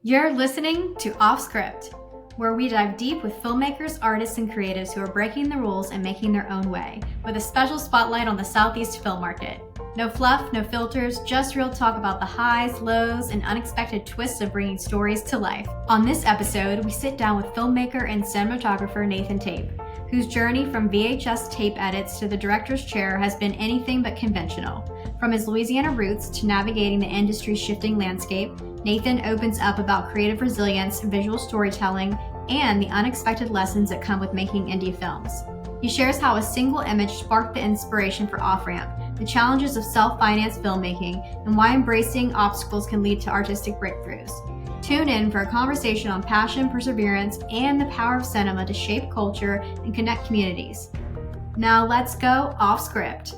You're listening to Offscript, where we dive deep with filmmakers, artists, and creatives who are breaking the rules and making their own way, with a special spotlight on the Southeast film market. No fluff, no filters, just real talk about the highs, lows, and unexpected twists of bringing stories to life. On this episode, we sit down with filmmaker and cinematographer Nathan Tape, whose journey from VHS tape edits to the director's chair has been anything but conventional. From his Louisiana roots to navigating the industry's shifting landscape, Nathan opens up about creative resilience, visual storytelling, and the unexpected lessons that come with making indie films. He shares how a single image sparked the inspiration for Off-Ramp, the challenges of self-financed filmmaking, and why embracing obstacles can lead to artistic breakthroughs. Tune in for a conversation on passion, perseverance, and the power of cinema to shape culture and connect communities. Now let's go off script.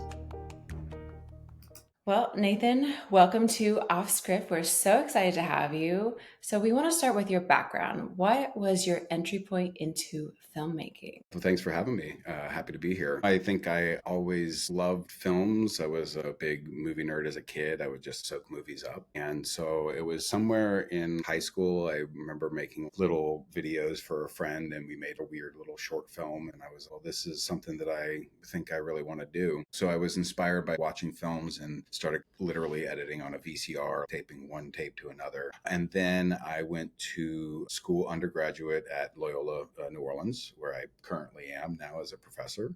Well, Nathan, welcome to Offscript. We're so excited to have you. So we want to start with your background. What was your entry point into filmmaking? Well, thanks for having me. Happy to be here. I think I always loved films. I was a big movie nerd as a kid. I would just soak movies up. And so it was somewhere in high school. I remember making little videos for a friend, and we made a weird little short film. And I was, well, this is something that I think I really want to do. So I was inspired by watching films and started literally editing on a VCR, taping one tape to another. And then I went to school undergraduate at Loyola, New Orleans, where I currently am now as a professor.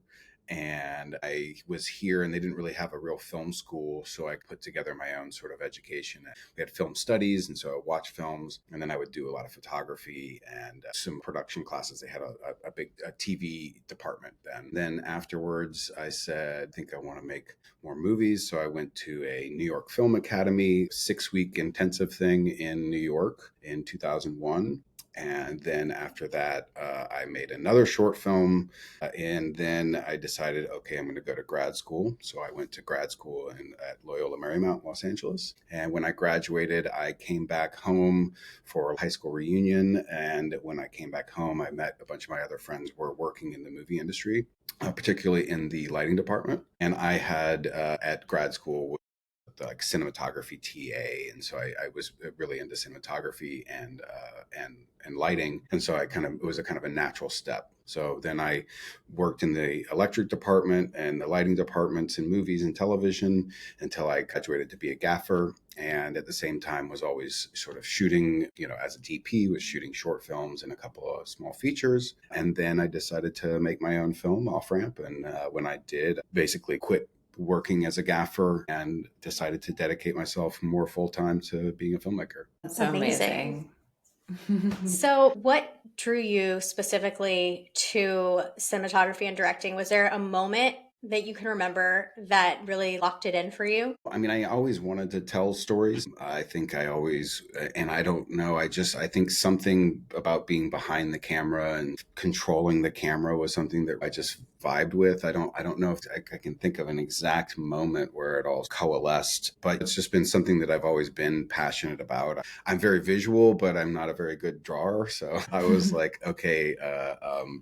And I was here and they didn't really have a real film school. So I put together my own sort of education. We had film studies. And so I watched films, and then I would do a lot of photography and some production classes. They had a big TV department then. Then afterwards, I said, I think I want to make more movies. So I went to a New York Film Academy 6-week intensive thing in New York in 2001. And then after that, I made another short film. And then I decided, okay, I'm going to go to grad school. So I went to grad school at Loyola Marymount, Los Angeles. And when I graduated, I came back home for a high school reunion. And when I came back home, I met a bunch of my other friends who were working in the movie industry, particularly in the lighting department. And I had at grad school, like cinematography TA, and so I was really into cinematography and lighting, and so it was a kind of a natural step. So then I worked in the electric department and the lighting departments in movies and television until I graduated to be a gaffer, and at the same time was always sort of shooting, as a DP, was shooting short films and a couple of small features. And then I decided to make my own film, Off-Ramp, and when I did, basically quit working as a gaffer and decided to dedicate myself more full-time to being a filmmaker. That's so amazing. So what drew you specifically to cinematography and directing? Was there a moment that you can remember that really locked it in for you? I mean, I always wanted to tell stories. I think I always, and I don't know, I think something about being behind the camera and controlling the camera was something that I just vibed with. I don't know if I can think of an exact moment where it all coalesced, but it's just been something that I've always been passionate about. I'm very visual, but I'm not a very good drawer. So I was like, okay,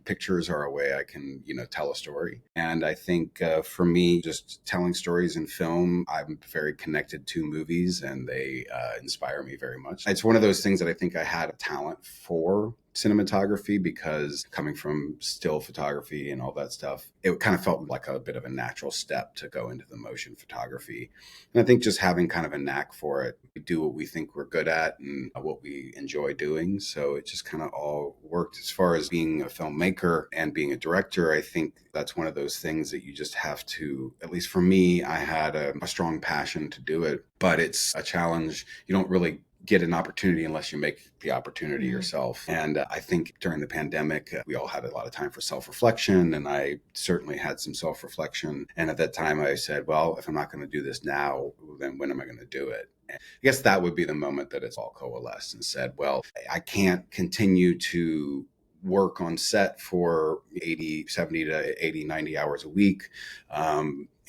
pictures are a way I can, tell a story. And I think for me, just telling stories in film, I'm very connected to movies, and they inspire me very much. It's one of those things that I think I had a talent for cinematography, because coming from still photography and all that stuff, it kind of felt like a bit of a natural step to go into the motion photography. And I think just having kind of a knack for it, we do what we think we're good at and what we enjoy doing. So it just kind of all worked. As far as being a filmmaker and being a director, I think that's one of those things that you just have to, at least for me, I had a strong passion to do it, but it's a challenge. You don't really get an opportunity unless you make the opportunity yourself. And I think during the pandemic, we all had a lot of time for self-reflection, and I certainly had some self-reflection. And at that time I said, well, if I'm not going to do this now, then when am I going to do it? And I guess that would be the moment that it's all coalesced and said, well, I can't continue to work on set for 70 to 80, 90 hours a week,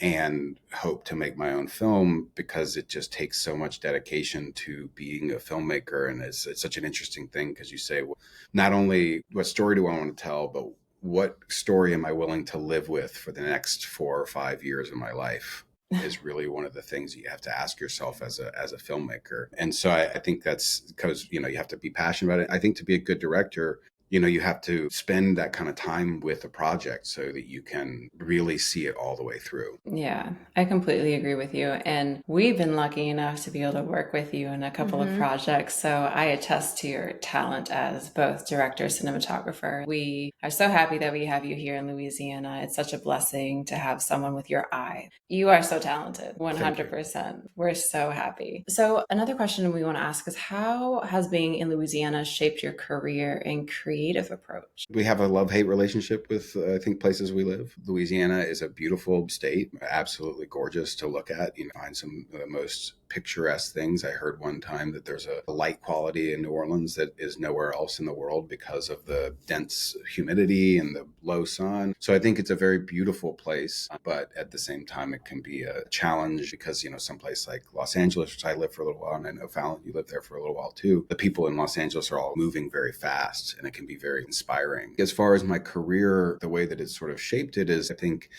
and hope to make my own film, because it just takes so much dedication to being a filmmaker. And it's such an interesting thing, because you say, well, not only what story do I want to tell, but what story am I willing to live with for the next 4 or 5 years of my life? is really one of the things you have to ask yourself as a filmmaker. And so I think that's because, you have to be passionate about it. I think to be a good director, you have to spend that kind of time with a project so that you can really see it all the way through. Yeah, I completely agree with you. And we've been lucky enough to be able to work with you in a couple of projects. So I attest to your talent as both director, cinematographer. We are so happy that we have you here in Louisiana. It's such a blessing to have someone with your eye. You are so talented, 100%. We're so happy. So another question we want to ask is, how has being in Louisiana shaped your career and creative approach? We have a love-hate relationship with, I think, places we live. Louisiana is a beautiful state, absolutely gorgeous to look at. Find some of the most picturesque things. I heard one time that there's a light quality in New Orleans that is nowhere else in the world because of the dense humidity and the low sun. So I think it's a very beautiful place, but at the same time, it can be a challenge because, someplace like Los Angeles, which I lived for a little while, and I know Fallon, you lived there for a little while too. The people in Los Angeles are all moving very fast, and it can be very inspiring. As far as my career, the way that it's sort of shaped it is, I think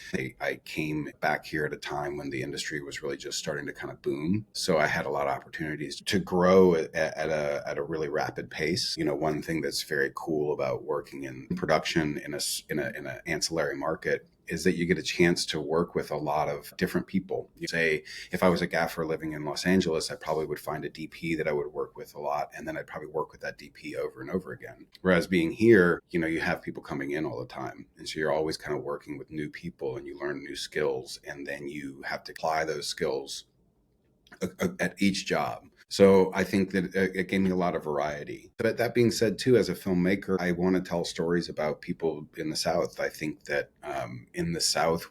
I came back here at a time when the industry was really just starting to kind of boom. So I had a lot of opportunities to grow at a really rapid pace. One thing that's very cool about working in production in an ancillary market is that you get a chance to work with a lot of different people. You say, if I was a gaffer living in Los Angeles, I probably would find a DP that I would work with a lot, and then I'd probably work with that DP over and over again. Whereas being here, you have people coming in all the time. And so you're always kind of working with new people, and you learn new skills, and then you have to apply those skills at each job. So I think that it gave me a lot of variety. But that being said, too, as a filmmaker, I want to tell stories about people in the South. I think that in the South,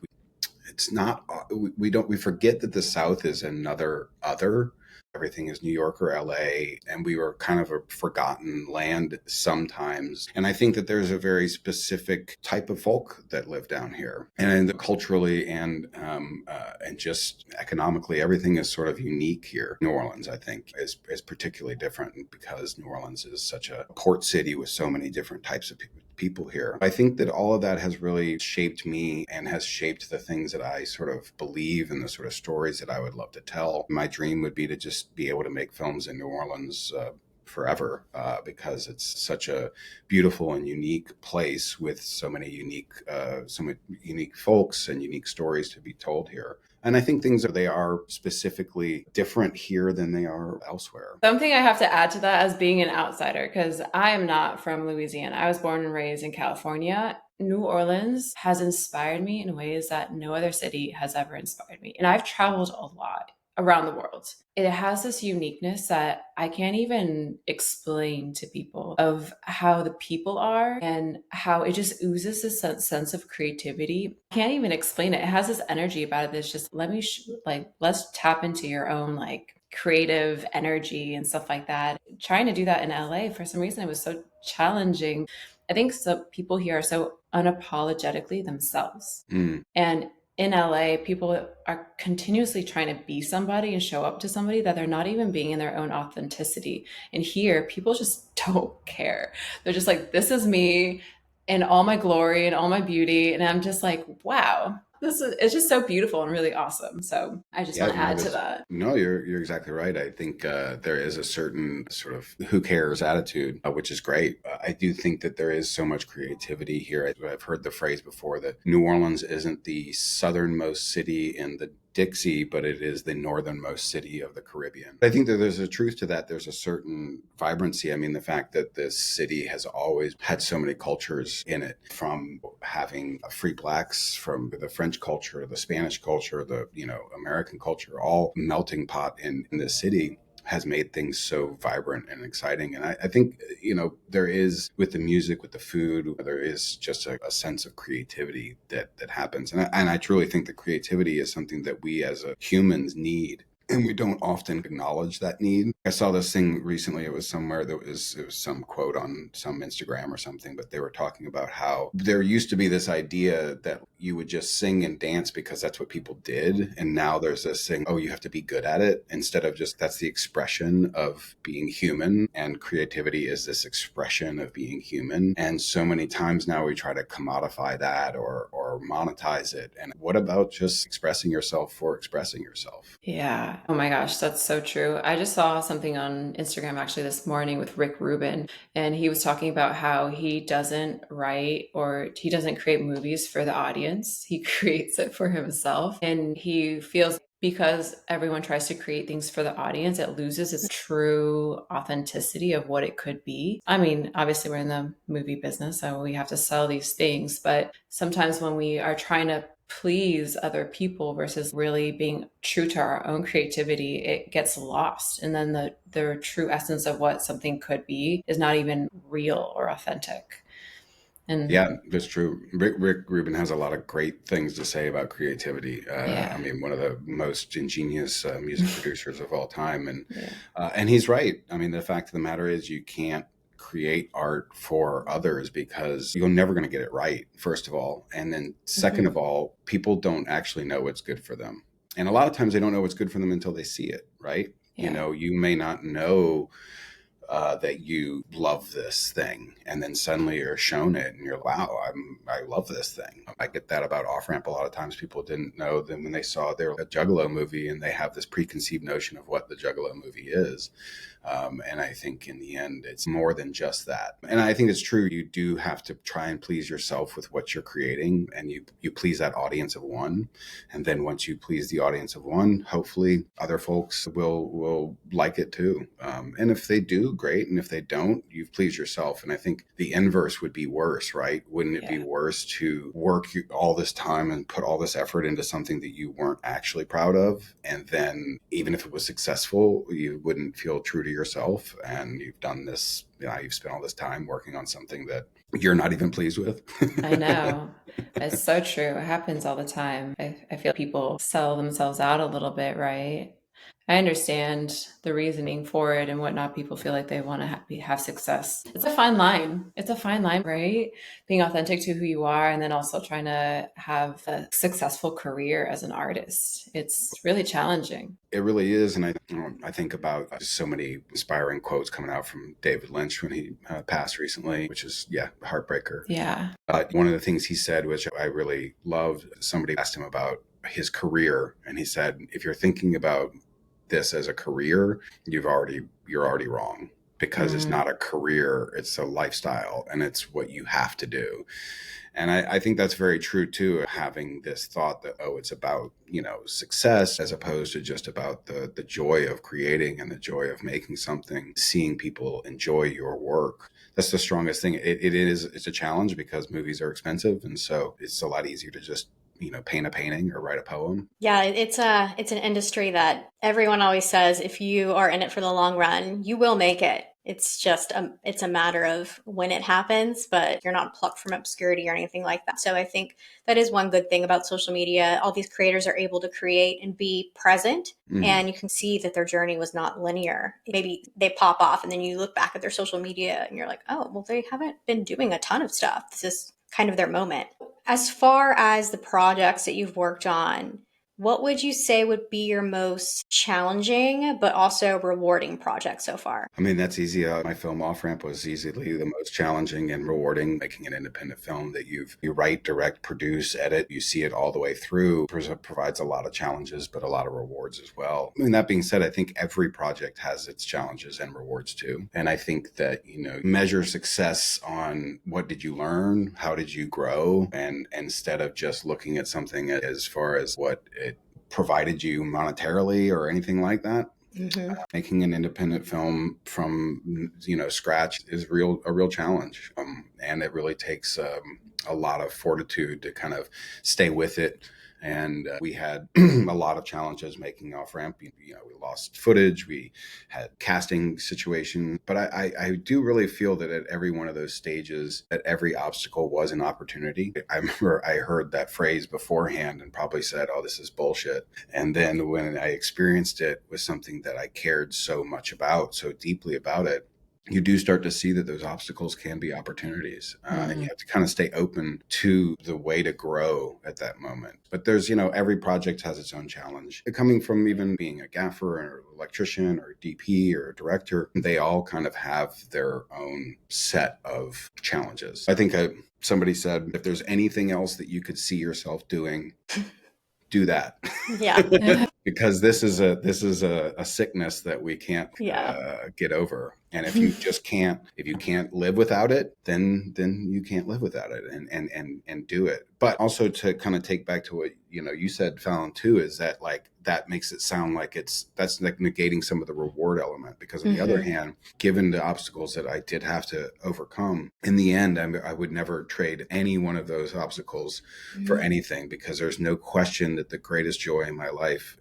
we forget that the South is another other. Everything is New York or LA, and we were kind of a forgotten land sometimes. And I think that there's a very specific type of folk that live down here, and culturally and just economically, everything is sort of unique here. New Orleans, I think, is particularly different because New Orleans is such a port city with so many different types of people here. I think that all of that has really shaped me and has shaped the things that I sort of believe and the sort of stories that I would love to tell. My dream would be to just be able to make films in New Orleans forever because it's such a beautiful and unique place with so many unique folks and unique stories to be told here. And I think they are specifically different here than they are elsewhere. Something I have to add to that as being an outsider, because I am not from Louisiana. I was born and raised in California. New Orleans has inspired me in ways that no other city has ever inspired me. And I've traveled a lot around the world. It has this uniqueness that I can't even explain to people of how the people are and how it just oozes this sense of creativity. I can't even explain it. It has this energy about it that's just, let's tap into your own creative energy and stuff like that. Trying to do that in LA, for some reason, it was so challenging. I think some people here are so unapologetically themselves. And in LA, people are continuously trying to be somebody and show up to somebody that they're not even being in their own authenticity. And here, people just don't care. They're just like, this is me in all my glory and all my beauty. And I'm just like, wow, it's just so beautiful and really awesome. So I just want to add to that. No, you're exactly right. I think there is a certain sort of who cares attitude, which is great. I do think that there is so much creativity here. I've heard the phrase before that New Orleans isn't the southernmost city in the Dixie, but it is the northernmost city of the Caribbean. I think that there's a truth to that. There's a certain vibrancy. I mean, the fact that this city has always had so many cultures in it, from having free blacks, from the French culture, the Spanish culture, the American culture, all melting pot in this city, has made things so vibrant and exciting. And I think, there is, with the music, with the food, there is just a sense of creativity that happens. And I truly think that creativity is something that we as humans need. And we don't often acknowledge that need. I saw this thing recently. It was somewhere it was some quote on some Instagram or something, but they were talking about how there used to be this idea that you would just sing and dance because that's what people did. And now there's this thing, oh, you have to be good at it, instead of just that's the expression of being human. And creativity is this expression of being human. And so many times now we try to commodify that or or monetize it? And what about just expressing yourself for expressing yourself? Yeah. Oh my gosh, that's so true. I just saw something on Instagram actually this morning with Rick Rubin, and he was talking about how he doesn't write or he doesn't create movies for the audience. He creates it for himself. And he feels because everyone tries to create things for the audience, it loses its true authenticity of what it could be. I mean, obviously, we're in the movie business, so we have to sell these things. But sometimes when we are trying to please other people versus really being true to our own creativity, it gets lost. And then the true essence of what something could be is not even real or authentic. And Yeah, that's true. Rick Rubin has a lot of great things to say about creativity. yeah. I mean, one of the most ingenious music producers of all time, Yeah. and he's right. I mean, the fact of the matter is, you can't create art for others because you're never going to get it right, first of all, and then second of all, people don't actually know what's good for them, and a lot of times they don't know what's good for them until they see it. Right? You Yeah. know, you may not know that you love this thing, and then suddenly you're shown it and you're like, wow, I love this thing. I get that about Off Ramp. A lot of times people didn't know that when they saw their a Juggalo movie, and they have this preconceived notion of what the Juggalo movie is. And I think in the end, it's more than just that. And I think it's true. You do have to try and please yourself with what you're creating, and you please that audience of one. And then once you please the audience of one, hopefully other folks will like it too. And if they do, great. And if they don't, you've pleased yourself. And I think the inverse would be worse, right? Wouldn't it be worse to work all this time and put all this effort into something that you weren't actually proud of? And then even if it was successful, you wouldn't feel true to yourself, and you've done this, you've spent all this time working on something that you're not even pleased with. I know. It's so true. It happens all the time. I feel people sell themselves out a little bit, right? I understand the reasoning for it and whatnot. People feel like they want to have success. It's a fine line. It's a fine line, right? Being authentic to who you are and then also trying to have a successful career as an artist. It's really challenging. It really is. And I think about so many inspiring quotes coming out from David Lynch when he passed recently, which is, a heartbreaker. Yeah. But one of the things he said, which I really loved, somebody asked him about his career. And he said, if you're thinking about this as a career, you're already wrong, because it's not a career, it's a lifestyle, and it's what you have to do. And I think that's very true too, having this thought that, it's about, success, as opposed to just about the joy of creating and the joy of making something, seeing people enjoy your work. That's the strongest thing. It's a challenge because movies are expensive. And so it's a lot easier to just paint a painting or write a poem. Yeah, it's an industry that everyone always says, if you are in it for the long run, you will make it. It's just it's a matter of when it happens, but you're not plucked from obscurity or anything like that. So I think that is one good thing about social media. All these creators are able to create and be present, and you can see that their journey was not linear. Maybe they pop off and then you look back at their social media and you're like, oh, well, they haven't been doing a ton of stuff. This is kind of their moment. As far as the projects that you've worked on, what would you say would be your most challenging but also rewarding project so far? I mean, that's easy. My film Off Ramp was easily the most challenging and rewarding. Making an independent film that you write, direct, produce, edit, you see it all the way through, provides a lot of challenges, but a lot of rewards as well. I mean, that being said, I think every project has its challenges and rewards too. And I think that, measure success on what did you learn? How did you grow? And instead of just looking at something as far as what it provided you monetarily or anything like that. Making an independent film from scratch is a real challenge, and it really takes a lot of fortitude to kind of stay with it. And we had a lot of challenges making Off Ramp. We lost footage, we had casting situations, but I do really feel that at every one of those stages, that every obstacle was an opportunity. I remember I heard that phrase beforehand and probably said, oh, this is bullshit. And then when I experienced it with something that I cared so much about, so deeply about it, you do start to see that those obstacles can be opportunities. And you have to kind of stay open to the way to grow at that moment. But there's, every project has its own challenge. Coming from even being a gaffer or electrician or DP or director, they all kind of have their own set of challenges. I think somebody said, if there's anything else that you could see yourself doing, do that. Yeah. Because this is a sickness that we can't get over. And if you can't live without it, then you can't live without it, and do it. But also to kind of take back to what you said, Fallon, too, is that like that makes it sound like that's like negating some of the reward element. Because on the other hand, given the obstacles that I did have to overcome, in the end, I would never trade any one of those obstacles for anything, because there's no question that the greatest joy in my life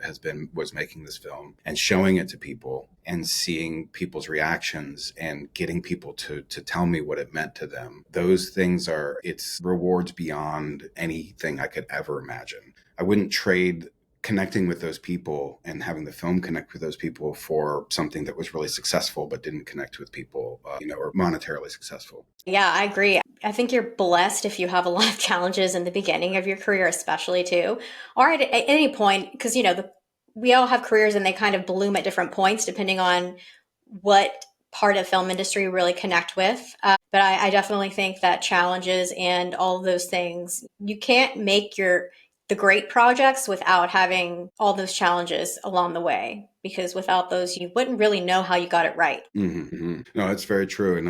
was making this film and showing it to people and seeing people's reactions and getting people to tell me what it meant to them. Those things it's rewards beyond anything I could ever imagine. I wouldn't trade connecting with those people and having the film connect with those people for something that was really successful but didn't connect with people, or monetarily successful. Yeah, I agree. I think you're blessed if you have a lot of challenges in the beginning of your career, especially too, or at any point, because we all have careers and they kind of bloom at different points depending on what part of film industry we really connect with. But I definitely think that challenges and all of those things, you can't make the great projects without having all those challenges along the way, because without those, you wouldn't really know how you got it right. No, it's very true. And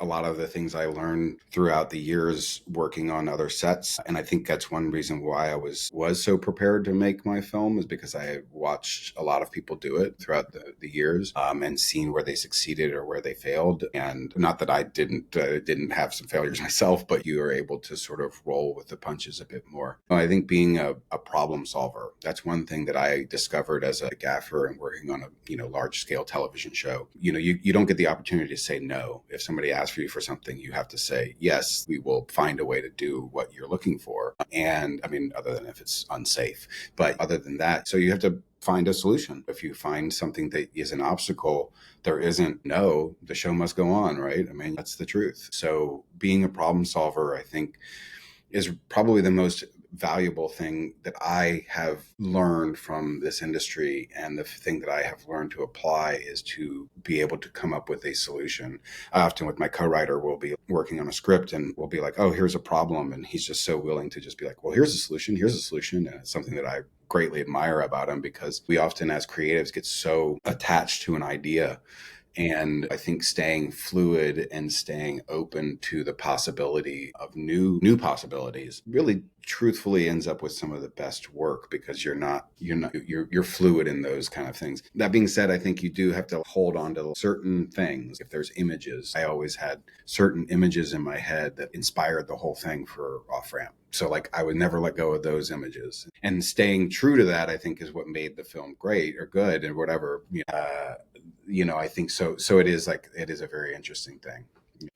a lot of the things I learned throughout the years working on other sets, and I think that's one reason why I was so prepared to make my film, is because I had watched a lot of people do it throughout the years, and seen where they succeeded or where they failed. And not that I didn't have some failures myself, but you are able to sort of roll with the punches a bit more. I think being a problem solver, that's one thing that I discovered as a gaffer and working on a large scale television show. You don't get the opportunity to say no. If somebody asks you for something, you have to say yes, we will find a way to do what you're looking for. And I mean, other than if it's unsafe, but other than that, so you have to find a solution. If you find something that is an obstacle, there isn't no, the show must go on, right? I mean, that's the truth. So being a problem solver, I think, is probably the most valuable thing that I have learned from this industry. And the thing that I have learned to apply is to be able to come up with a solution. Often with my co-writer, we'll be working on a script and we'll be like, oh, here's a problem. And he's just so willing to just be like, well, here's a solution. And it's something that I greatly admire about him, because we often as creatives get so attached to an idea. And I think staying fluid and staying open to the possibility of new possibilities really truthfully ends up with some of the best work, because you're fluid in those kind of things. That being said, I think you do have to hold on to certain things. If there's images, I always had certain images in my head that inspired the whole thing for Off Ramp. So like I would never let go of those images, and staying true to that, I think, is what made the film great or good or whatever. I think so. So it is a very interesting thing.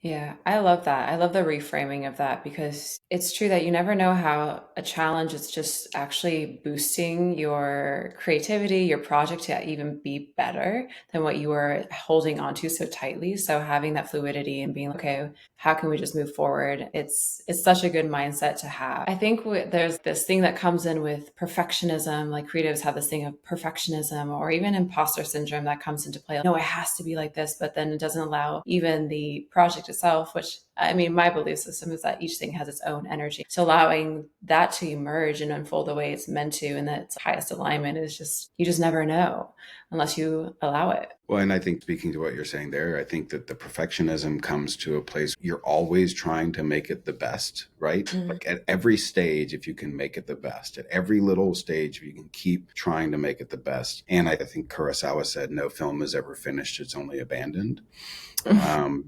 Yeah, I love that. I love the reframing of that, because it's true that you never know how a challenge is just actually boosting your creativity, your project to even be better than what you were holding onto so tightly. So having that fluidity and being like, okay, how can we just move forward? It's such a good mindset to have. I think there's this thing that comes in with perfectionism, like creatives have this thing of perfectionism or even imposter syndrome that comes into play. No, it has to be like this, but then it doesn't allow even the project itself, which I mean, my belief system is that each thing has its own energy. So allowing that to emerge and unfold the way it's meant to, and that its highest alignment is you just never know unless you allow it. Well, and I think, speaking to what you're saying there, I think that the perfectionism comes to a place you're always trying to make it the best, right? Mm-hmm. Like at every stage, if you can make it the best, at every little stage, if you can keep trying to make it the best. And I think Kurosawa said, no film is ever finished, it's only abandoned.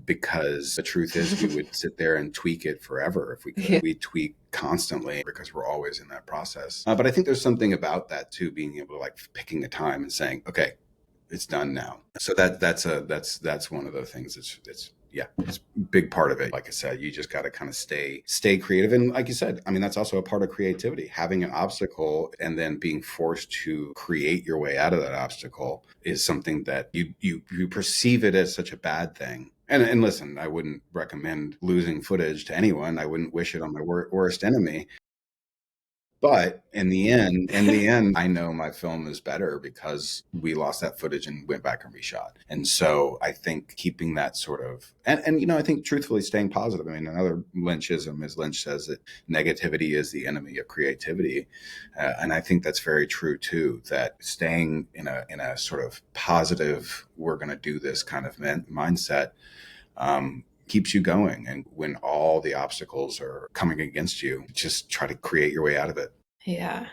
Because the truth is we would sit there and tweak it forever if we could. Yeah. We tweak constantly because we're always in that process. But I think there's something about that too, being able to like picking a time and saying, okay, it's done now. So that's one of the things that's yeah, it's a big part of it. Like I said, you just got to kind of stay creative. And like you said, I mean, that's also a part of creativity, having an obstacle and then being forced to create your way out of that obstacle is something that you perceive it as such a bad thing. And listen, I wouldn't recommend losing footage to anyone. I wouldn't wish it on my worst enemy. But in the end, I know my film is better because we lost that footage and went back and reshot. And so I think keeping that sort of, and I think truthfully staying positive. I mean, another Lynchism is Lynch says that negativity is the enemy of creativity, and I think that's very true too. That staying in a sort of positive, we're going to do this kind of mindset. Keeps you going. And when all the obstacles are coming against you, just try to create your way out of it. Yeah,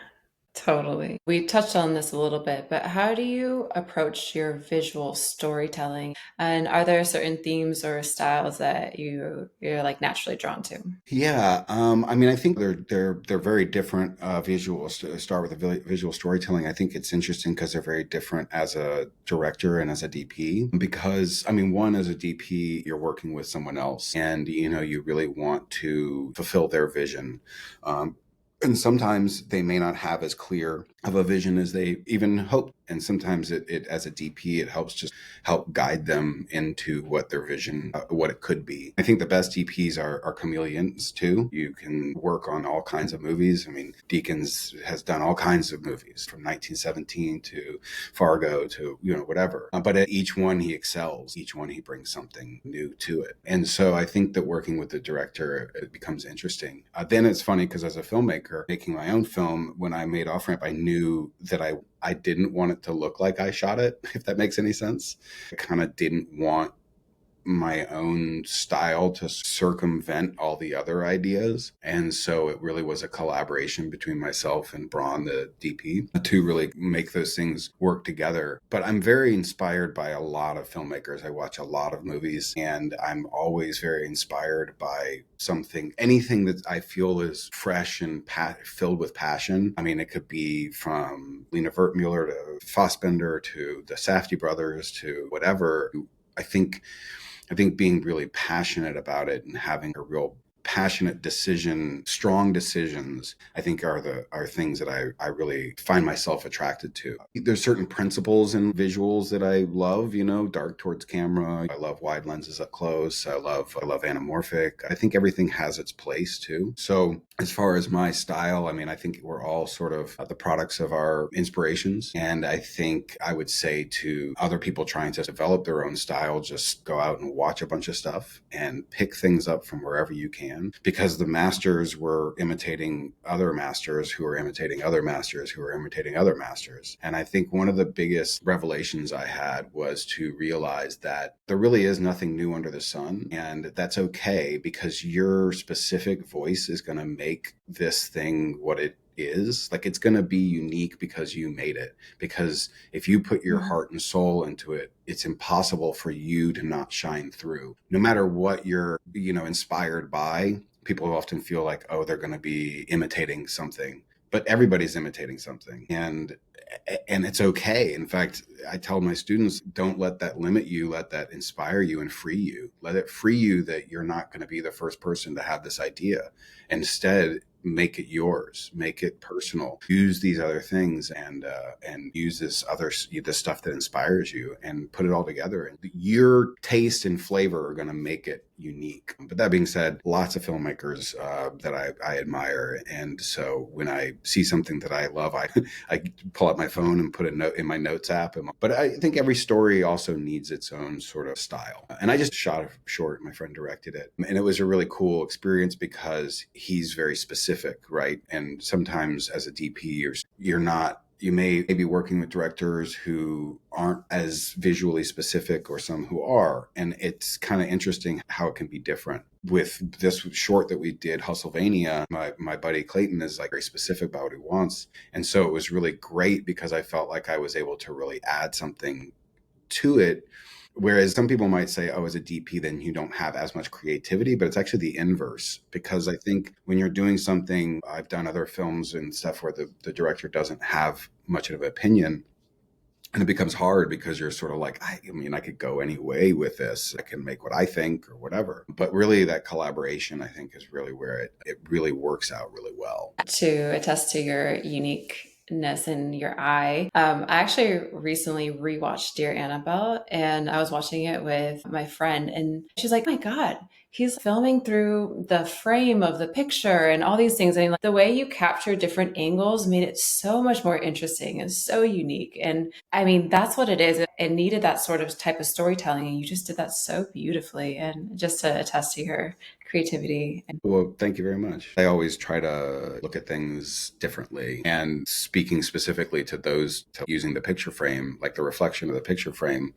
totally. We touched on this a little bit, but how do you approach your visual storytelling? And are there certain themes or styles that you're like naturally drawn to? Yeah, I mean, I think they're very different visuals. To start with the visual storytelling, I think it's interesting because they're very different as a director and as a DP. Because I mean, one as a DP, you're working with someone else, and you really want to fulfill their vision. And sometimes they may not have as clear of a vision as they even hope. And sometimes it as a DP, it helps just help guide them into what their vision, what it could be. I think the best DPs are chameleons too. You can work on all kinds of movies. I mean, Deakins has done all kinds of movies from 1917 to Fargo to, whatever. But at each one he excels. Each one he brings something new to it. And so I think that working with the director, it becomes interesting. Then it's funny because as a filmmaker, making my own film, when I made Off-Ramp, I knew that I didn't want it to look like I shot it, if that makes any sense. I kind of didn't want my own style to circumvent all the other ideas. And so it really was a collaboration between myself and Braun, the DP, to really make those things work together. But I'm very inspired by a lot of filmmakers. I watch a lot of movies, and I'm always very inspired by anything that I feel is fresh and filled with passion. I mean, it could be from Lena Wertmuller to Fassbender to the Safdie brothers to whatever. I think being really passionate about it and having a real passionate strong decisions, I think are things that I really find myself attracted to. There's certain principles and visuals that I love, dark towards camera. I love wide lenses up close. I love anamorphic. I think everything has its place too. So as far as my style, I mean, I think we're all sort of the products of our inspirations. And I think I would say to other people trying to develop their own style, just go out and watch a bunch of stuff and pick things up from wherever you can. Because the masters were imitating other masters who were imitating other masters who were imitating other masters. And I think one of the biggest revelations I had was to realize that there really is nothing new under the sun. And that's okay, because your specific voice is going to make this thing what it is. Like, it's going to be unique because you made it. Because if you put your heart and soul into it, it's impossible for you to not shine through. No matter what you're, inspired by, people often feel like, oh, they're going to be imitating something. But everybody's imitating something. And it's okay. In fact, I tell my students, don't let that limit you. Let that inspire you and free you. Let it free you that you're not going to be the first person to have this idea. Instead, make it yours, make it personal, use these other things and use this stuff that inspires you and put it all together. And your taste and flavor are going to make it unique. But that being said, lots of filmmakers that I admire. And so when I see something that I love, I pull out my phone and put a note in my notes app. But I think every story also needs its own sort of style. And I just shot a short, my friend directed it. And it was a really cool experience because he's very specific, right? And sometimes as a DP, you may be working with directors who aren't as visually specific, or some who are. And it's kind of interesting how it can be different. With this short that we did, Hustlevania, my buddy Clayton is like very specific about what he wants. And so it was really great because I felt like I was able to really add something to it. Whereas some people might say, oh, as a DP, then you don't have as much creativity, but it's actually the inverse. Because I think when you're doing something, I've done other films and stuff where the director doesn't have much of an opinion. And it becomes hard because you're sort of like, I mean, I could go any way with this. I can make what I think or whatever. But really that collaboration, I think, is really where it really works out really well. To attest to your uniqueness in your eye, I actually recently rewatched Dear Annabelle, and I was watching it with my friend, and she's like, "Oh my God, he's filming through the frame of the picture and all these things." And like, the way you capture different angles made it so much more interesting and so unique. And I mean, that's what it is. It needed that sort of type of storytelling, and you just did that so beautifully. And just to attest to your creativity. Well, thank you very much. I always try to look at things differently. And speaking specifically to those to using the picture frame, like the reflection of the picture frame,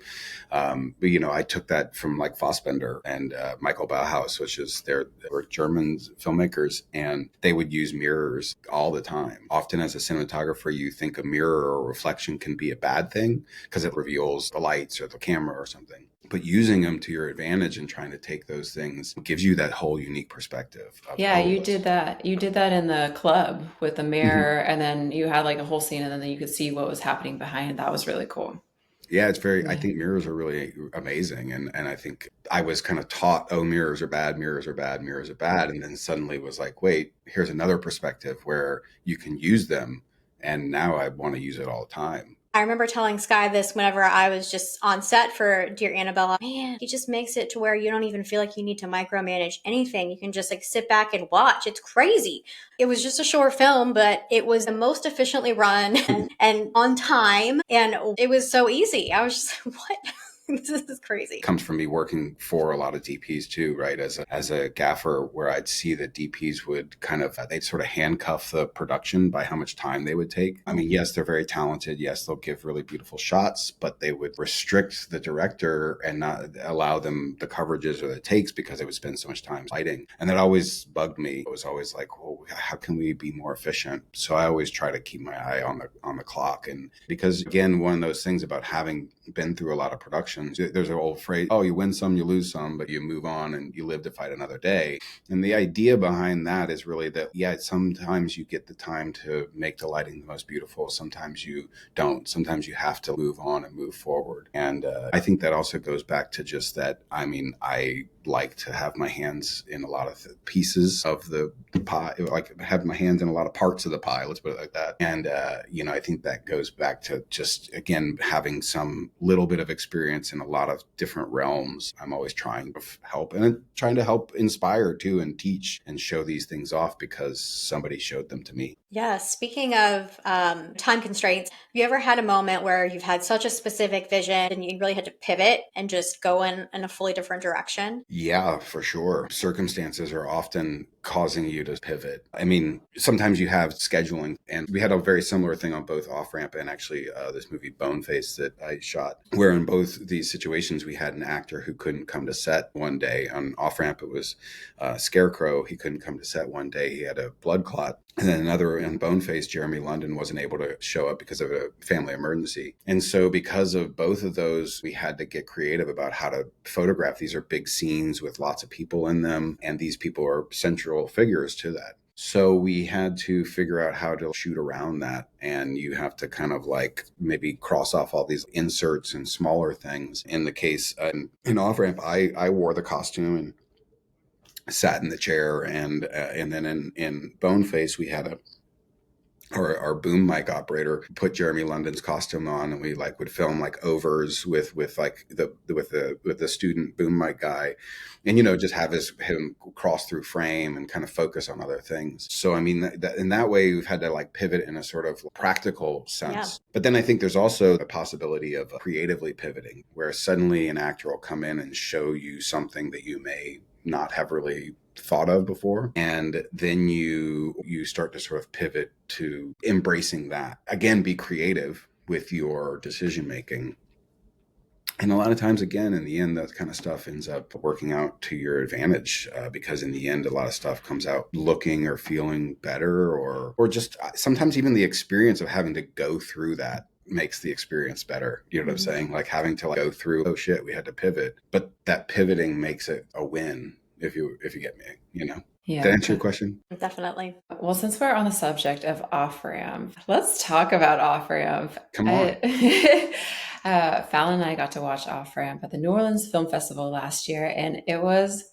but, I took that from like Fassbender and Michael Bauhaus, which is they were German filmmakers, and they would use mirrors all the time. Often as a cinematographer, you think a mirror or reflection can be a bad thing because it reveals the lights or the camera or something. But using them to your advantage and trying to take those things gives you that whole unique perspective. Yeah, you did that. You did that in the club with the mirror, and then you had like a whole scene, and then you could see what was happening behind. That was really cool. Yeah, I think mirrors are really amazing. And I think I was kind of taught, oh, mirrors are bad, mirrors are bad, mirrors are bad. And then suddenly was like, wait, here's another perspective where you can use them. And now I want to use it all the time. I remember telling Sky this whenever I was just on set for Dear Annabella. Man, he just makes it to where you don't even feel like you need to micromanage anything. You can just like sit back and watch. It's crazy. It was just a short film, but it was the most efficiently run and on time. And it was so easy. I was just like, what? This is crazy. It comes from me working for a lot of DPs too, right? As a gaffer, where I'd see that DPs would they'd sort of handcuff the production by how much time they would take. I mean, yes, they're very talented. Yes, they'll give really beautiful shots, but they would restrict the director and not allow them the coverages or the takes because they would spend so much time lighting. And that always bugged me. It was always like, well, how can we be more efficient? So I always try to keep my eye on the clock. And because again, one of those things about having been through a lot of productions, there's an old phrase, oh, you win some, you lose some, but you move on and you live to fight another day. And the idea behind that is really that, yeah, sometimes you get the time to make the lighting the most beautiful. Sometimes you don't. Sometimes you have to move on and move forward. And I think that also goes back to just that. I mean, I like to have my hands in a lot of pieces of the pie, like have my hands in a lot of parts of the pie, let's put it like that. And, I think that goes back to just, again, having some little bit of experience in a lot of different realms. I'm always trying to help and trying to help inspire too and teach and show these things off because somebody showed them to me. Yeah, speaking of time constraints, have you ever had a moment where you've had such a specific vision and you really had to pivot and just go in a fully different direction? Yeah, for sure. Circumstances are often causing you to pivot. I mean, sometimes you have scheduling, and we had a very similar thing on both Off Ramp and actually this movie Boneface that I shot, where in both these situations we had an actor who couldn't come to set one day. On Off Ramp, it was Scarecrow. He couldn't come to set one day. He had a blood clot. And then another in Boneface, Jeremy London wasn't able to show up because of a family emergency. And so because of both of those, we had to get creative about how to photograph. These are big scenes with lots of people in them. And these people are central figures to that. So we had to figure out how to shoot around that. And you have to kind of like maybe cross off all these inserts and smaller things. In the case in Off Ramp, I wore the costume and sat in the chair, and then in Boneface we had our boom mic operator put Jeremy London's costume on, and we would film overs with the student boom mic guy, and just have him cross through frame and kind of focus on other things. So I mean that in that way we've had to pivot in a sort of practical sense. Yeah. But then I think there's also the possibility of creatively pivoting, where suddenly an actor will come in and show you something that you may not have really thought of before, and then you start to sort of pivot to embracing that. Again, be creative with your decision making, and a lot of times, again, in the end, that kind of stuff ends up working out to your advantage, because in the end, a lot of stuff comes out looking or feeling better, or just sometimes even the experience of having to go through that makes the experience better. You know what I'm saying? Like having to go through, oh shit, we had to pivot, but that pivoting makes it a win. If you get me, Yeah. Did I answer your question? Definitely. Well, since we're on the subject of off-ramp, let's talk about off-ramp. Come on. Fallon and I got to watch Off-Ramp at the New Orleans Film Festival last year, and it was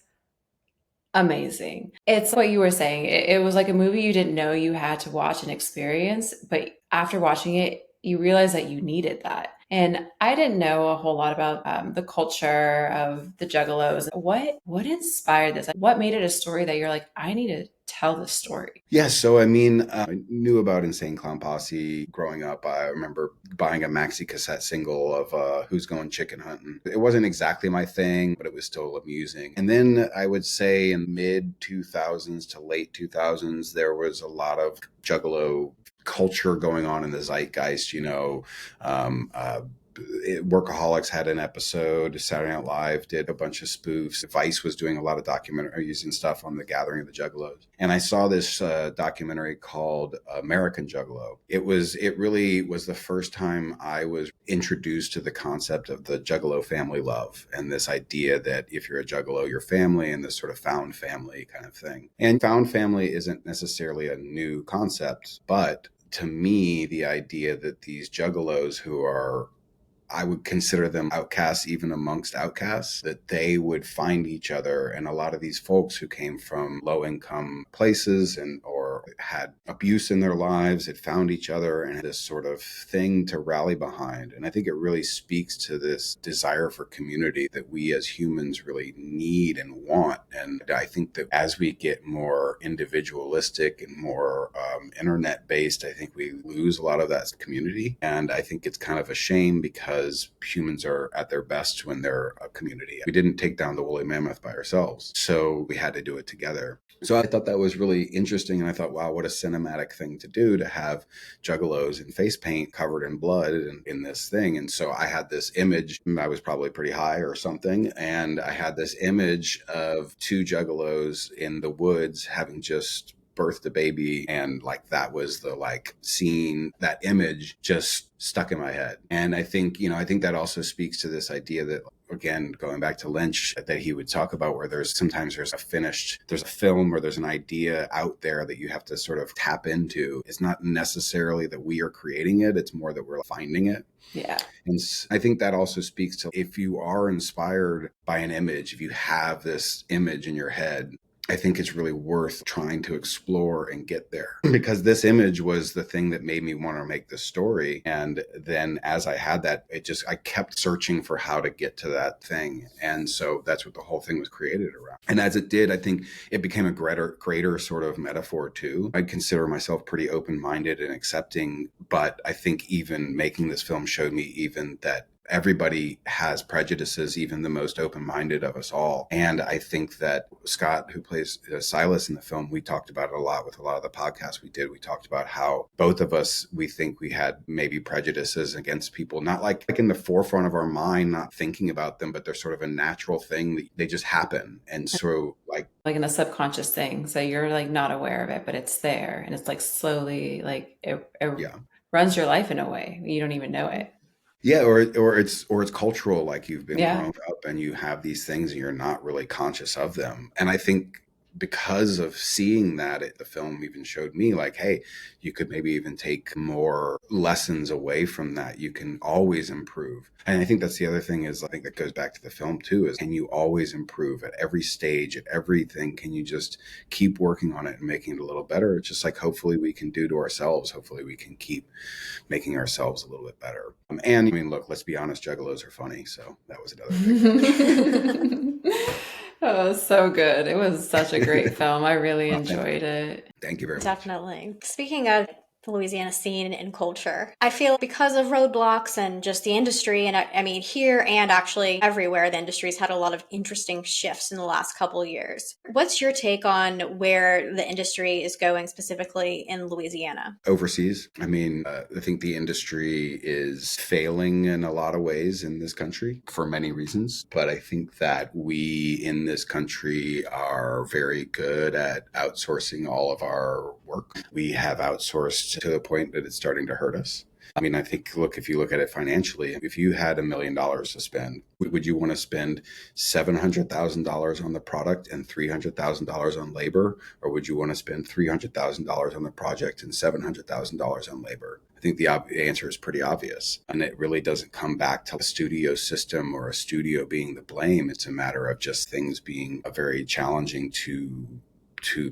amazing. It's what you were saying. It was like a movie you didn't know you had to watch and experience, but after watching it, you realize that you needed that. And I didn't know a whole lot about the culture of the Juggalos. What inspired this? What made it a story that you're like, I need to tell this story? Yeah, so I mean, I knew about Insane Clown Posse growing up. I remember buying a maxi cassette single of Who's Going Chicken Hunting. It wasn't exactly my thing, but it was still amusing. And then I would say in mid 2000s to late 2000s, there was a lot of Juggalo culture going on in the zeitgeist, um, uh, Workaholics had an episode. Saturday Night Live did a bunch of spoofs. Vice was doing a lot of documentaries and stuff on the gathering of the Juggalos. And I saw this documentary called American Juggalo. It really was the first time I was introduced to the concept of the Juggalo family love and this idea that if you're a Juggalo, you're family, and this sort of found family kind of thing. And found family isn't necessarily a new concept, but to me, the idea that these Juggalos who are, I would consider them outcasts even amongst outcasts, that they would find each other. And a lot of these folks who came from low income places and or had abuse in their lives had found each other and had this sort of thing to rally behind. And I think it really speaks to this desire for community that we as humans really need and want. And I think that as we get more individualistic and more internet based, I think we lose a lot of that community. And I think it's kind of a shame because humans are at their best when they're a community. We didn't take down the woolly mammoth by ourselves, so we had to do it together. So I thought that was really interesting, and I thought, wow, what a cinematic thing to do, to have Juggalos in face paint covered in blood in this thing. And so I had this image. I was probably pretty high or something, and I had this image of two Juggalos in the woods having just birthed a baby, and like that was the like scene, that image just stuck in my head. And I think that also speaks to this idea that, again, going back to Lynch, that he would talk about where there's a film or there's an idea out there that you have to sort of tap into. It's not necessarily that we are creating it, it's more that we're finding it. Yeah. And I think that also speaks to, if you are inspired by an image, if you have this image in your head, I think it's really worth trying to explore and get there, because this image was the thing that made me want to make this story. And then as I had that, I kept searching for how to get to that thing. And so that's what the whole thing was created around. And as it did, I think it became a greater sort of metaphor too. I'd consider myself pretty open-minded and accepting, but I think even making this film showed me even that everybody has prejudices, even the most open-minded of us all. And I think that Scott, who plays Silas in the film, we talked about it a lot with a lot of the podcasts we did. We talked about how both of us, we think we had maybe prejudices against people, not like in the forefront of our mind, not thinking about them, but they're sort of a natural thing that they just happen. And so like in the subconscious thing. So you're like not aware of it, but it's there. And it's like slowly, like it runs your life in a way. You don't even know it. Yeah, or it's cultural, like you've been grown up and you have these things and you're not really conscious of them. And I think because of seeing that, the film even showed me like, hey, you could maybe even take more lessons away from that. You can always improve. And I think that's the other thing, is I think that goes back to the film too, is can you always improve at every stage, at everything? Can you just keep working on it and making it a little better? It's just like, hopefully we can do to ourselves. Hopefully we can keep making ourselves a little bit better. And I mean, look, let's be honest, Juggalos are funny. So that was another thing. Oh, so good. It was such a great film. I really enjoyed it. Thank you very much. Definitely. Speaking of the Louisiana scene and culture, I feel because of roadblocks and just the industry, and I mean here and actually everywhere, the industry's had a lot of interesting shifts in the last couple of years. What's your take on where the industry is going specifically in Louisiana? Overseas, I mean, I think the industry is failing in a lot of ways in this country for many reasons. But I think that we in this country are very good at outsourcing all of our work. We have outsourced to the point that it's starting to hurt us. I mean, I think, look, if you look at it financially, if you had $1 million to spend, would you want to spend $700,000 on the product and $300,000 on labor? Or would you want to spend $300,000 on the project and $700,000 on labor? I think the answer is pretty obvious. And it really doesn't come back to a studio system or a studio being the blame. It's a matter of just things being very challenging to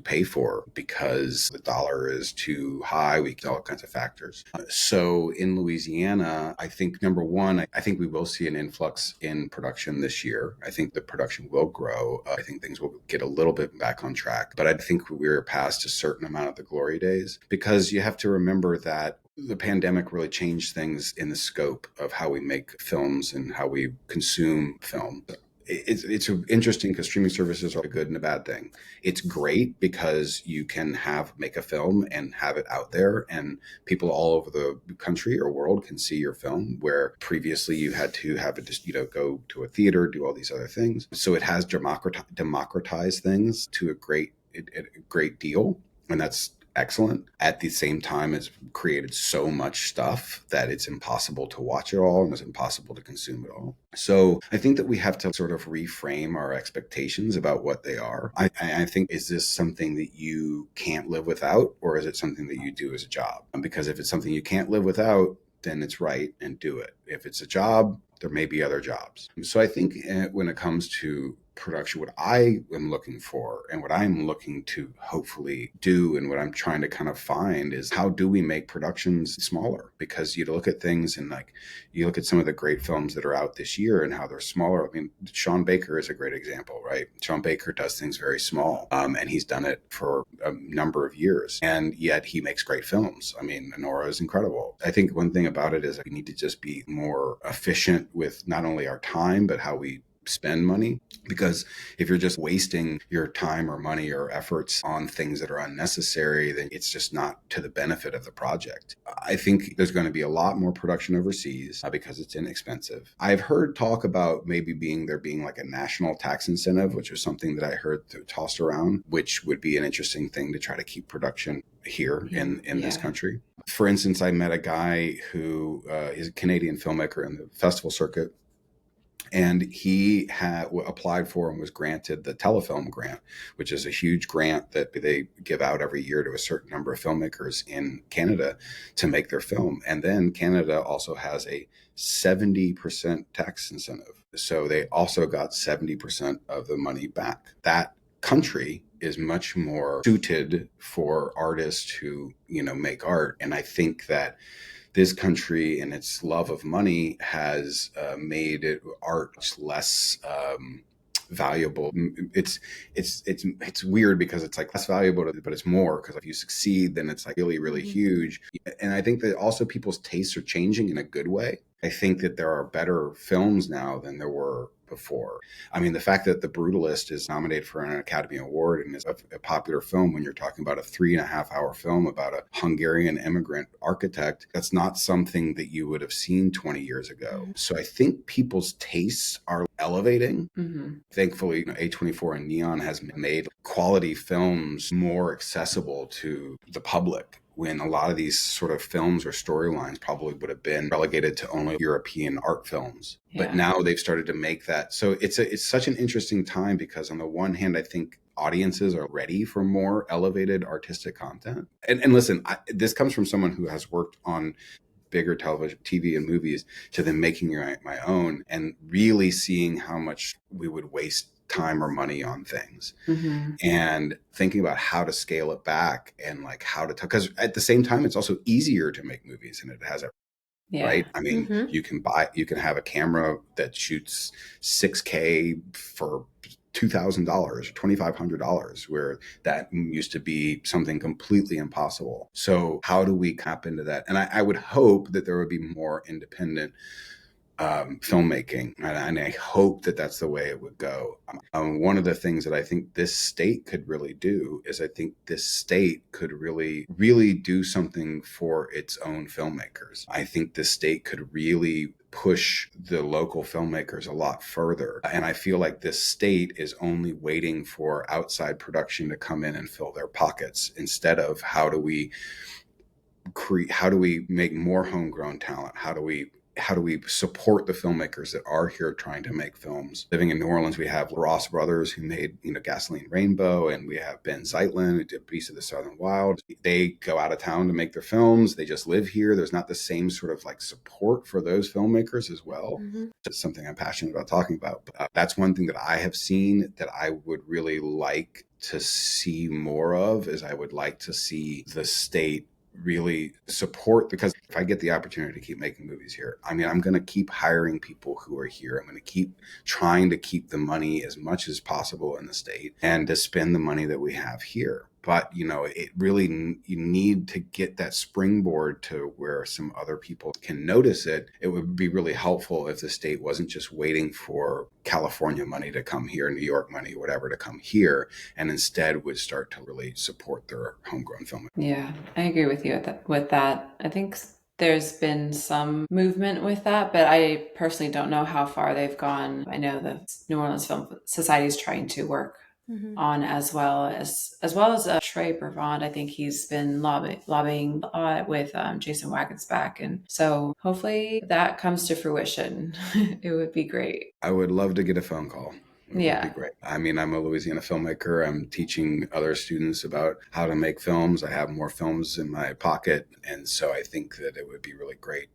pay for because the dollar is too high. We get all kinds of factors. So in Louisiana, I think number one, I think we will see an influx in production this year. I think the production will grow. I think things will get a little bit back on track. But I think we're past a certain amount of the glory days, because you have to remember that the pandemic really changed things in the scope of how we make films and how we consume film. It's interesting because streaming services are a good and a bad thing. It's great because you can make a film and have it out there, and people all over the country or world can see your film, where previously you had to have it just, go to a theater, do all these other things. So it has democratized things to a great deal, and that's excellent. At the same time, it's created so much stuff that it's impossible to watch it all and it's impossible to consume it all. So I think that we have to sort of reframe our expectations about what they are. I think, is this something that you can't live without, or is it something that you do as a job? Because if it's something you can't live without, then it's right and do it. If it's a job, there may be other jobs. So I think when it comes to production, what I am looking for and what I'm looking to hopefully do and what I'm trying to kind of find is, how do we make productions smaller? Because you look at things and you look at some of the great films that are out this year and how they're smaller. I mean, Sean Baker is a great example, right? Sean Baker does things very small, and he's done it for a number of years, and yet he makes great films. I mean, Nora is incredible. I think one thing about it is we need to just be more efficient with not only our time, but how we spend money. Because if you're just wasting your time or money or efforts on things that are unnecessary, then it's just not to the benefit of the project. I think there's going to be a lot more production overseas because it's inexpensive. I've heard talk about maybe there being like a national tax incentive, which is something that I heard tossed around, which would be an interesting thing to try to keep production here in this country. For instance, I met a guy who is a Canadian filmmaker in the festival circuit, and he had applied for and was granted the Telefilm grant, which is a huge grant that they give out every year to a certain number of filmmakers in Canada to make their film. And then Canada also has a 70% tax incentive. So they also got 70% of the money back. That country is much more suited for artists who, make art. And I think that this country and its love of money has made art less valuable. It's weird because it's like less valuable, but it's more, because if you succeed, then it's like really, really huge. And I think that also people's tastes are changing in a good way. I think that there are better films now than there were before. I mean, the fact that The Brutalist is nominated for an Academy Award and is a popular film, when you're talking about a 3.5-hour film about a Hungarian immigrant architect, that's not something that you would have seen 20 years ago. So I think people's tastes are elevating. Thankfully, A24 and Neon has made quality films more accessible to the public, when a lot of these sort of films or storylines probably would have been relegated to only European art films. But now they've started to make that. So it's such an interesting time, because on the one hand, I think audiences are ready for more elevated artistic content. And listen, this comes from someone who has worked on bigger television, TV and movies, to then making my own and really seeing how much we would waste time or money on things, and thinking about how to scale it back and like how to, because at the same time, it's also easier to make movies and it has a right. I mean, you can have a camera that shoots 6K for $2,000 or $2,500, where that used to be something completely impossible. So how do we tap into that? And I would hope that there would be more independent filmmaking, and I hope that that's the way it would go. One of the things that I think this state could really do is, I think this state could really, really do something for its own filmmakers. I think this state could really push the local filmmakers a lot further. And I feel like this state is only waiting for outside production to come in and fill their pockets, instead of how do we how do we make more homegrown talent? How do we support the filmmakers that are here trying to make films? Living in New Orleans, we have Ross Brothers, who made, Gasoline Rainbow, and we have Ben Zeitlin, who did Beast of the Southern Wild. They go out of town to make their films. They just live here. There's not the same sort of like support for those filmmakers as well. It's something I'm passionate about talking about. But that's one thing that I have seen that I would really like to see more of, is I would like to see the state really support, because if I get the opportunity to keep making movies here, I mean, I'm going to keep hiring people who are here. I'm going to keep trying to keep the money as much as possible in the state and to spend the money that we have here. But, it really, you need to get that springboard to where some other people can notice it. It would be really helpful if the state wasn't just waiting for California money to come here, New York money, whatever, to come here, and instead would start to really support their homegrown film. Yeah, I agree with you with that. I think there's been some movement with that, but I personally don't know how far they've gone. I know the New Orleans Film Society is trying to work on, as well as Trey Brevant. I think he's been lobbying a lot with Jason Wagensback, and so hopefully that comes to fruition. It would be great. I would love to get a phone call. It would Yeah. be great. I mean, I'm a Louisiana filmmaker. I'm teaching other students about how to make films. I have more films in my pocket. And so I think that it would be really great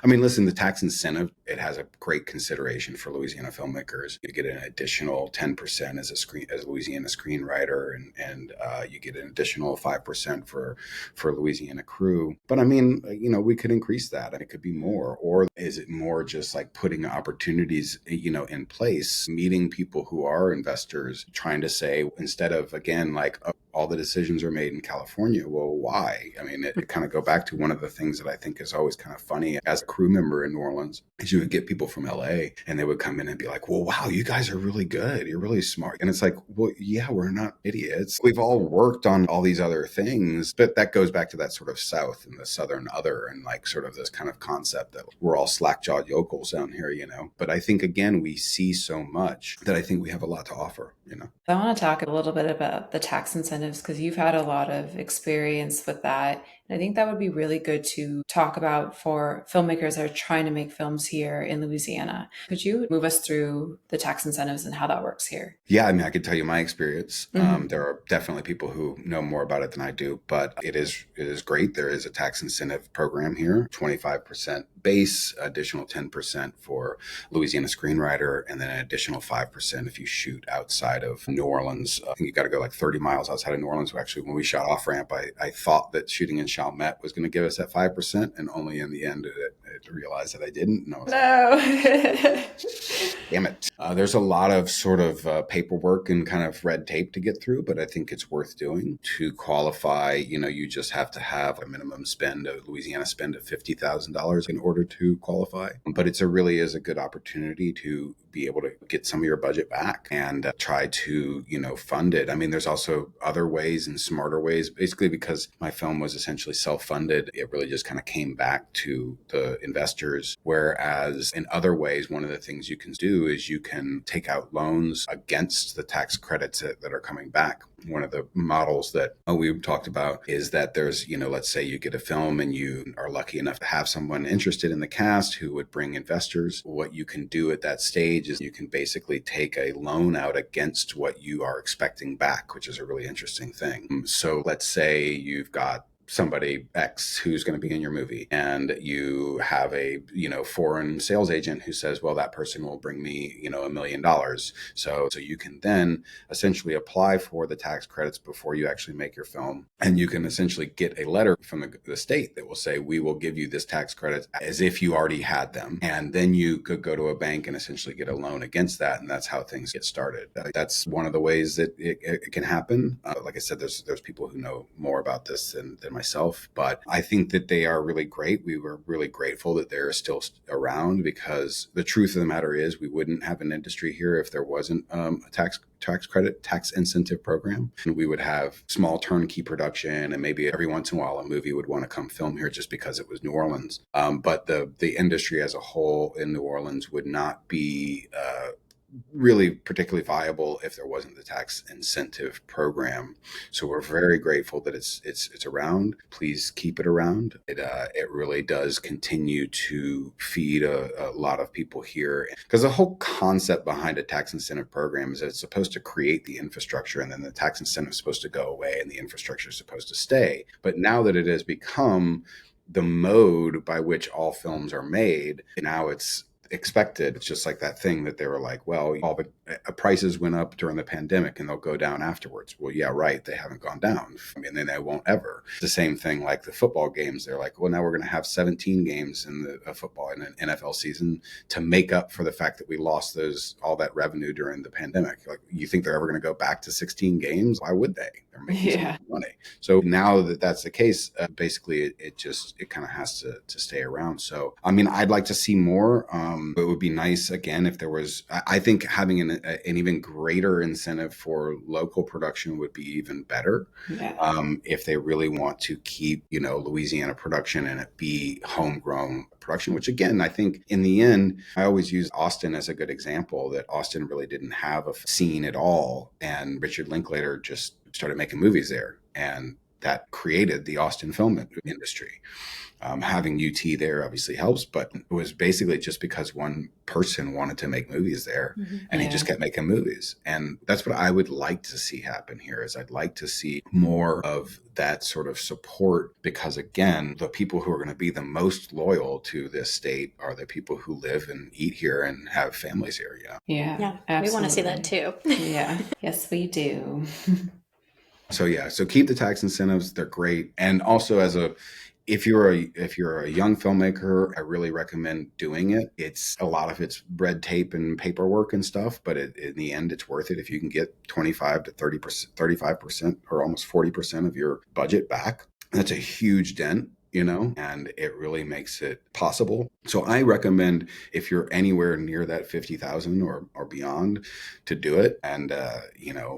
listen, the tax incentive, it has a great consideration for Louisiana filmmakers. You get an additional 10% as a Louisiana screenwriter, and you get an additional 5% for Louisiana crew. But I mean, we could increase that. It could be more. Or is it more just like putting opportunities, in place, meeting people who are investors, trying to say, instead of, again, like, all the decisions are made in California. Well, why? I mean, it kind of go back to one of the things that I think is always kind of funny as a crew member in New Orleans, is you would get people from LA and they would come in and be like, well, wow, you guys are really good. You're really smart. And it's like, well, yeah, we're not idiots. We've all worked on all these other things, but that goes back to that sort of South and the Southern other, and like sort of this kind of concept that we're all slack-jawed yokels down here, But I think, again, we see so much that I think we have a lot to offer, I want to talk a little bit about the tax incentives, because you've had a lot of experience with that. And I think that would be really good to talk about for filmmakers that are trying to make films here in Louisiana. Could you move us through the tax incentives and how that works here? Yeah, I mean, I could tell you my experience. There are definitely people who know more about it than I do, but it is great. There is a tax incentive program here, 25% base, additional 10% for Louisiana screenwriter, and then an additional 5% if you shoot outside of New Orleans. I think you got to go like 30 miles outside of New Orleans. Actually, when we shot Off Ramp, I thought that shooting in Chalmette was going to give us that 5%, and only in the end I realized that I didn't. And I was like, damn it. There's a lot of sort of paperwork and kind of red tape to get through, but I think it's worth doing. To qualify, you just have to have a minimum spend, a Louisiana spend of $50,000 in order to qualify. But it really is a good opportunity to be able to get some of your budget back and try to, fund it. I mean, there's also other ways and smarter ways, basically, because my film was essentially self-funded. It really just kind of came back to the investors. Whereas in other ways, one of the things you can do is you can take out loans against the tax credits that are coming back. One of the models that we talked about is that there's, let's say you get a film and you are lucky enough to have someone interested in the cast who would bring investors. What you can do at that stage is you can basically take a loan out against what you are expecting back, which is a really interesting thing. So let's say you've got somebody X who's going to be in your movie, and you have a foreign sales agent who says, well, that person will bring me $1 million. So you can then essentially apply for the tax credits before you actually make your film, and you can essentially get a letter from the state that will say, we will give you this tax credit as if you already had them, and then you could go to a bank and essentially get a loan against that, and that's how things get started. That's one of the ways that it can happen. Like I said, there's people who know more about this than myself, but I think that they are really great. We were really grateful that they're still around, because the truth of the matter is we wouldn't have an industry here if there wasn't a tax credit, tax incentive program. And we would have small turnkey production, and maybe every once in a while a movie would want to come film here just because it was New Orleans. But the industry as a whole in New Orleans would not be really particularly viable if there wasn't the tax incentive program. So we're very grateful that it's around. Please keep it around. It really does continue to feed a lot of people here, because the whole concept behind a tax incentive program is that it's supposed to create the infrastructure, and then the tax incentive is supposed to go away and the infrastructure is supposed to stay. But now that it has become the mode by which all films are made, now it's expected. It's just like that thing that they were like, well, all the prices went up during the pandemic and they'll go down afterwards. Well, yeah, right. They haven't gone down. I mean, then they won't ever. It's the same thing like the football games. They're like, well, now we're going to have 17 games in the football in an NFL season to make up for the fact that we lost all that revenue during the pandemic. Like, you think they're ever going to go back to 16 games? Why would they? They're making so much money. So now that that's the case, basically it kind of has to stay around. So, I mean, I'd like to see more. It would be nice, again, if there was, I think having an even greater incentive for local production would be even better. Yeah. If they really want to keep, Louisiana production and it be homegrown production, which again, I think in the end, I always use Austin as a good example, that Austin really didn't have a scene at all. And Richard Linklater just started making movies there. And that created the Austin film industry. Having UT there obviously helps, but it was basically just because one person wanted to make movies there, and he just kept making movies. And that's what I would like to see happen here. Is I'd like to see more of that sort of support, because again, the people who are going to be the most loyal to this state are the people who live and eat here and have families here. Yeah, we want to see that too. Yeah. Yes, we do. So keep the tax incentives. They're great. And also if you're a young filmmaker, I really recommend doing it. It's a lot of it's red tape and paperwork and stuff, but in the end, it's worth it if you can get 25 to 30%, 35%, or almost 40% of your budget back. That's a huge dent, and it really makes it possible. So I recommend, if you're anywhere near that 50,000 or beyond, to do it, and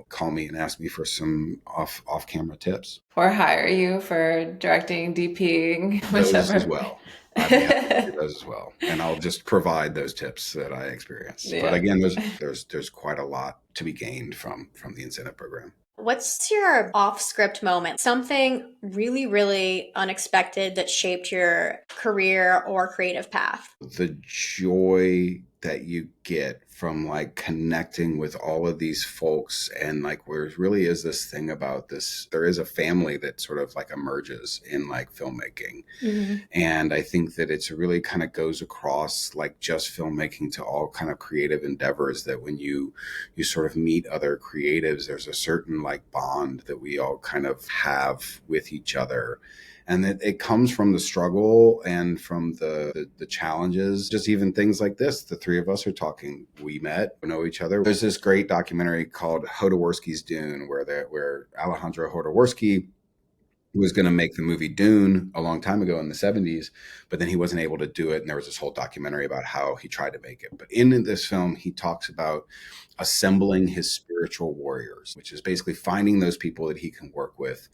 call me and ask me for some off camera tips, or hire you for directing, DPing, whichever. Those as well. I'd be happy to do those as well, and I'll just provide those tips that I experienced. Yeah. But again, there's quite a lot to be gained from the incentive program. What's your off-script moment? Something really, really unexpected that shaped your career or creative path? The joy that you get from connecting with all of these folks, and where it really is this thing about this, there is a family that sort of emerges in filmmaking. Mm-hmm. And I think that it's really kind of goes across just filmmaking to all kind of creative endeavors, that when you sort of meet other creatives, there's a certain bond that we all kind of have with each other. And that it comes from the struggle and from the challenges, just even things like this. The three of us are talking. We met, we know each other. There's this great documentary called Jodorowsky's Dune, where Alejandro Jodorowsky was going to make the movie Dune a long time ago in the 70s, but then he wasn't able to do it. And there was this whole documentary about how he tried to make it. But in this film, he talks about assembling his spiritual warriors, which is basically finding those people that he can work with,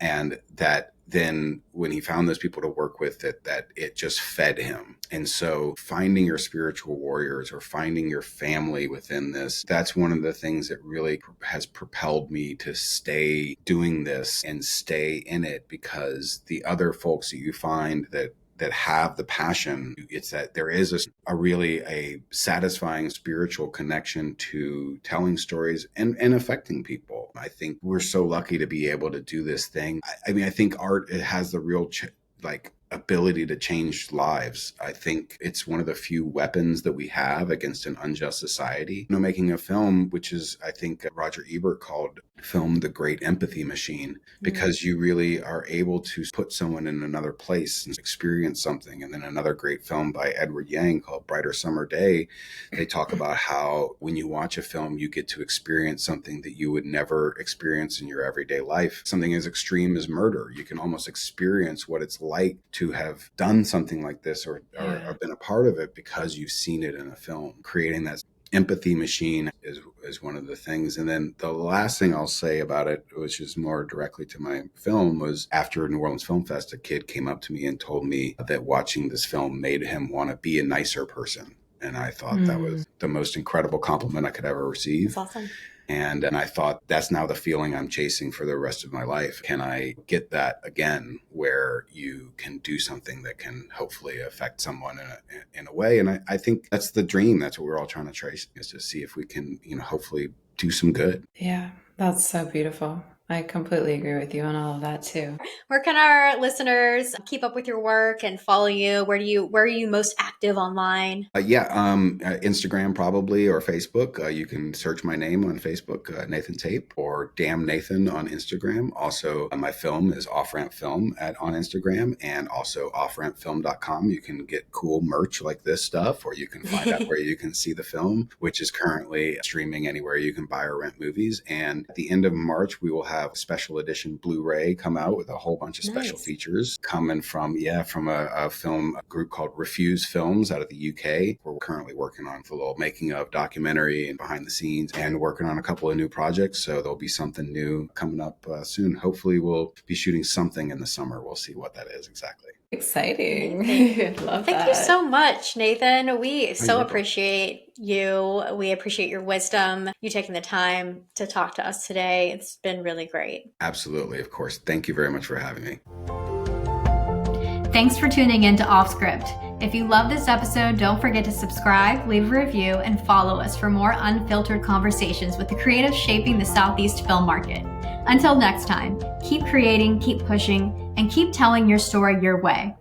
and that then when he found those people to work with, that it just fed him. And so finding your spiritual warriors, or finding your family within this, that's one of the things that really has propelled me to stay doing this and stay in it, because the other folks that you find that have the passion, it's that there is a really satisfying spiritual connection to telling stories and affecting people. I think we're so lucky to be able to do this thing. I mean, I think art, it has the real ability to change lives. I think it's one of the few weapons that we have against an unjust society. Making a film, which is, I think Roger Ebert called film the great empathy machine, because you really are able to put someone in another place and experience something. And then another great film by Edward Yang called Brighter Summer Day, they talk about how when you watch a film, you get to experience something that you would never experience in your everyday life. Something as extreme as murder. You can almost experience what it's like to have done something like this, or been a part of it, because you've seen it in a film. Creating that empathy machine is one of the things. And then the last thing I'll say about it, which is more directly to my film, was after New Orleans Film Fest, a kid came up to me and told me that watching this film made him want to be a nicer person. And I thought that was the most incredible compliment I could ever receive. That's awesome. And I thought, that's now the feeling I'm chasing for the rest of my life. Can I get that again, where you can do something that can hopefully affect someone in a way? And I think that's the dream. That's what we're all trying to trace, is to see if we can, hopefully do some good. Yeah, that's so beautiful. I completely agree with you on all of that too. Where can our listeners keep up with your work and follow you? Where are you most active online? Instagram probably, or Facebook. You can search my name on Facebook, Nathan Tape, or Damn Nathan on Instagram. Also, my film is Off Ramp Film on Instagram, and also offrampfilm.com. You can get cool merch like this stuff, or you can find out where you can see the film, which is currently streaming anywhere you can buy or rent movies. And at the end of March, we will have a special edition Blu-ray come out with a whole bunch of special features coming from a film group called Refuse Films out of the UK. We're currently working on a little making of documentary and behind the scenes, and working on a couple of new projects. So there'll be something new coming up soon. Hopefully we'll be shooting something in the summer. We'll see what that is exactly. Exciting. Love that. Thank you so much, Nathan. We so appreciate you. We appreciate your wisdom, you taking the time to talk to us today. It's been really great. Absolutely. Of course. Thank you very much for having me. Thanks for tuning in to Offscript. If you love this episode, don't forget to subscribe, leave a review, and follow us for more unfiltered conversations with the creatives shaping the Southeast film market. Until next time, keep creating, keep pushing, and keep telling your story your way.